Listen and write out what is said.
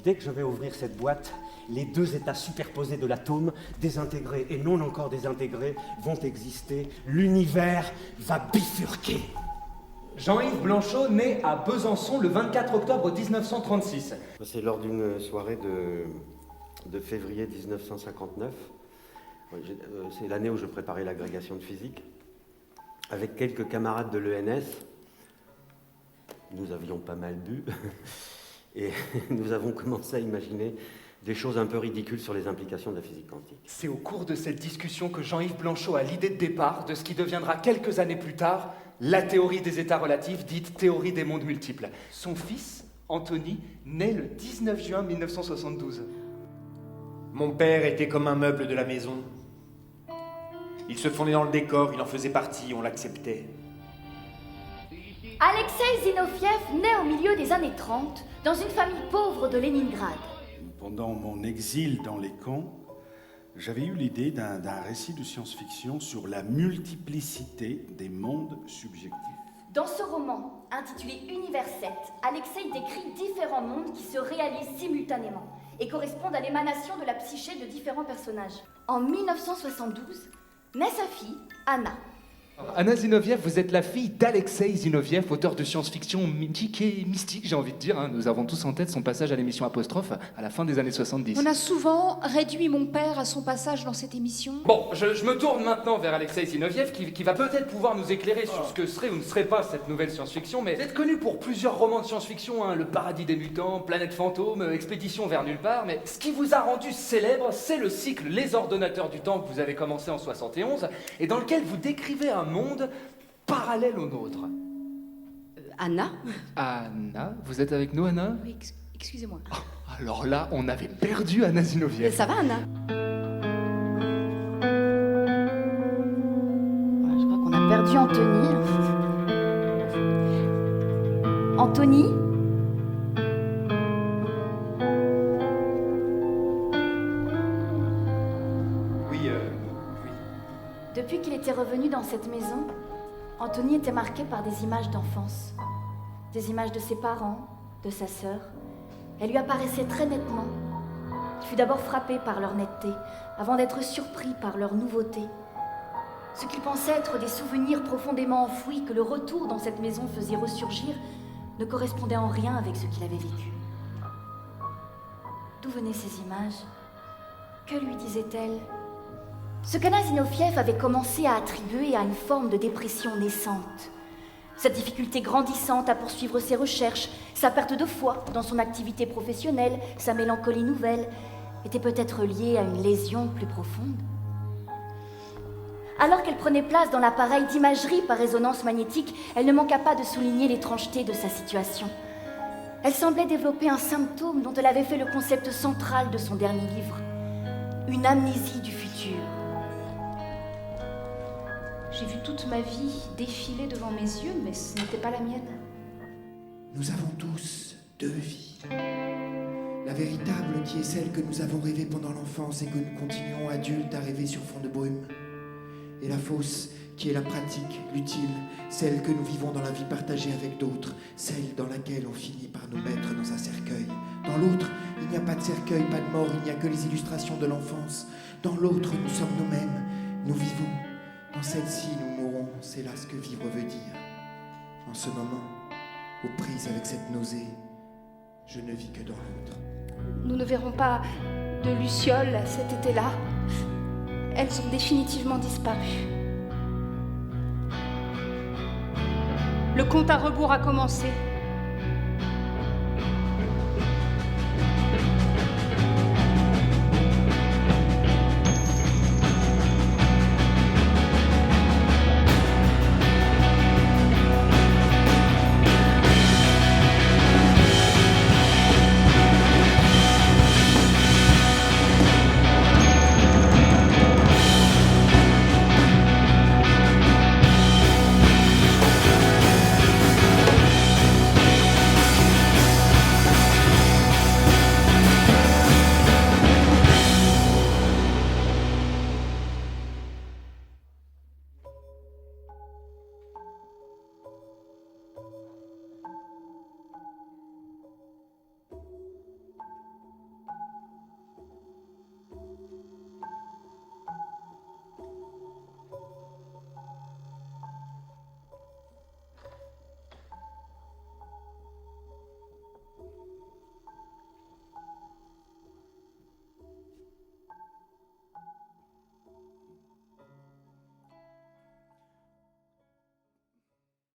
Dès que je vais ouvrir cette boîte, les deux états superposés de l'atome, désintégrés et non encore désintégrés, vont exister. L'univers va bifurquer. Jean-Yves Blanchot naît à Besançon le 24 octobre 1936. C'est lors d'une soirée de février 1959. C'est l'année où je préparais l'agrégation de physique. Avec quelques camarades de l'ENS, nous avions pas mal bu. Et nous avons commencé à imaginer des choses un peu ridicules sur les implications de la physique quantique. C'est au cours de cette discussion que Jean-Yves Blanchot a l'idée de départ de ce qui deviendra quelques années plus tard la théorie des états relatifs, dite théorie des mondes multiples. Son fils, Anthony, naît le 19 juin 1972. Mon père était comme un meuble de la maison. Il se fondait dans le décor, il en faisait partie, on l'acceptait. Alexei Zinoviev naît au milieu des années 30 dans une famille pauvre de Leningrad. Pendant mon exil dans les camps, j'avais eu l'idée d'un récit de science-fiction sur la multiplicité des mondes subjectifs. Dans ce roman, intitulé Univers 7, Alexei décrit différents mondes qui se réalisent simultanément et correspondent à l'émanation de la psyché de différents personnages. En 1972, naît sa fille, Anna. Anna Zinoviev, vous êtes la fille d'Alexei Zinoviev, auteur de science-fiction mythique et mystique, j'ai envie de dire. Nous avons tous en tête son passage à l'émission Apostrophe à la fin des années 70. On a souvent réduit mon père à son passage dans cette émission. Bon, je me tourne maintenant vers Alexei Zinoviev qui va peut-être pouvoir nous éclairer sur ce que serait ou ne serait pas cette nouvelle science-fiction, mais vous êtes connu pour plusieurs romans de science-fiction, Le Paradis des Mutants, Planète Fantôme, Expédition vers nulle part, mais ce qui vous a rendu célèbre, c'est le cycle Les Ordonnateurs du Temps que vous avez commencé en 71 et dans lequel vous décrivez un monde parallèle au nôtre. Anna? Anna, vous êtes avec nous, Anna? Oui, excusez-moi. Alors là, on avait perdu Anna Zinoviev. Ça va, Anna? Voilà, je crois qu'on a perdu Anthony. Anthony? Oui. Depuis qu'il était revenu dans cette maison, Anthony était marqué par des images d'enfance. Des images de ses parents, de sa sœur. Elles lui apparaissaient très nettement. Il fut d'abord frappé par leur netteté, avant d'être surpris par leur nouveauté. Ce qu'il pensait être des souvenirs profondément enfouis que le retour dans cette maison faisait ressurgir ne correspondait en rien avec ce qu'il avait vécu. D'où venaient ces images? Que lui disaient-elles? Ce qu'Anna Zinoviev avait commencé à attribuer à une forme de dépression naissante. Sa difficulté grandissante à poursuivre ses recherches, sa perte de foi dans son activité professionnelle, sa mélancolie nouvelle, étaient peut-être liées à une lésion plus profonde. Alors qu'elle prenait place dans l'appareil d'imagerie par résonance magnétique, elle ne manqua pas de souligner l'étrangeté de sa situation. Elle semblait développer un symptôme dont elle avait fait le concept central de son dernier livre, une amnésie du futur. J'ai vu toute ma vie défiler devant mes yeux, mais ce n'était pas la mienne. Nous avons tous deux vies. La véritable qui est celle que nous avons rêvée pendant l'enfance et que nous continuons adultes à rêver sur fond de brume. Et la fausse qui est la pratique, l'utile, celle que nous vivons dans la vie partagée avec d'autres, celle dans laquelle on finit par nous mettre dans un cercueil. Dans l'autre, il n'y a pas de cercueil, pas de mort, il n'y a que les illustrations de l'enfance. Dans l'autre, nous sommes nous-mêmes, nous vivons. Dans celle-ci, nous mourrons, c'est là ce que vivre veut dire. En ce moment, aux prises avec cette nausée, je ne vis que dans l'autre. Nous ne verrons pas de lucioles cet été-là. Elles ont définitivement disparu. Le compte à rebours a commencé.